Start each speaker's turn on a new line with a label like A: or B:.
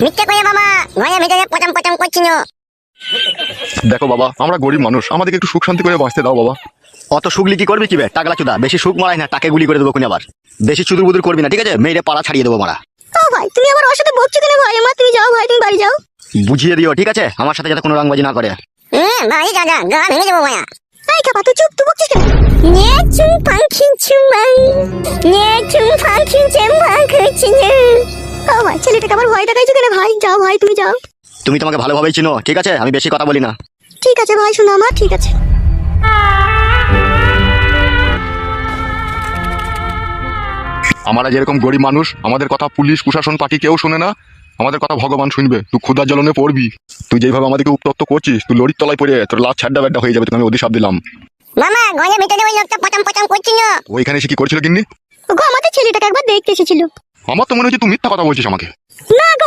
A: মিথ্যে কইয়া বাবা, ঘরে ভিতরে পচাম পচাম করছিল।
B: দেখো বাবা, আমরা গরিব মানুষ, আমাদেরকে একটু সুখ শান্তি করে বাঁচতে দাও বাবা।
C: অত সুগলি কি করবি কি বে টাকলা চুদা, বেশি সুখ মারাই না, টাকে গুলি করে দেবো কোন আবার। বেশি চুদুর বুদুর করবি না, ঠিক আছে? মেয়েরে পাড়া ছাড়িয়ে দেবো মারা।
D: ও ভাই, তুমি আবার ওর সাথে বকছো কেন ভাই? আমার তুমি যাও ভাই, তুমি বাড়ি যাও।
C: বুঝিয়ে দিও, ঠিক আছে? আমার সাথে যাতে কোনো রংবাজি না করে।
A: ভাই দাদা, গা ভেঙে যাবো মায়া।
D: এই খাপা, তুই চুপ, তুই বকছিস কেন?
A: নেচুং পাখি চুমাং, নেচুং পাখি চেম্বা করছিল।
D: ও ভাই, ছেলেটাকে আবার ভয় দেখাইছো কেন ভাই? যাও ভাই, তুমি যাও।
C: তুমি তোমাকে ভালোভাবেই চিনো, ঠিক আছে? আমি বেশি কথা বলি না।
D: ঠিক আছে ভাই, শোনো আমার, ঠিক আছে।
B: আমরা যেরকম গরিব মানুষ, আমাদের কথা পুলিশ প্রশাসন পার্টি কেউ শোনে না, আমাদের কথা ভগবান শুনবে। তুই ক্ষুধার জ্বলনে পড়বি। তুই যেভাবে আমাদেরকে উত্তপ্ত করছিস, তুই লরির তলায় পড়ে তোর লাশ ছাড্ডা ব্যাড্ডা হয়ে যাবে, তোকে আমি অধিশাপ দিলাম।
A: মামা, ঘরে ভিতরে ওই লোকটা পচাম পচাম করছিল।
B: ওইখানে এসে কি করছিল কিন্নি?
D: ওগো, আমাদের ছেলেটাকে একবার দেখতে এসেছিল।
B: আমার তো মনে হচ্ছে তুই মিথ্যা কথা বলছিস আমাকে।
D: না গো,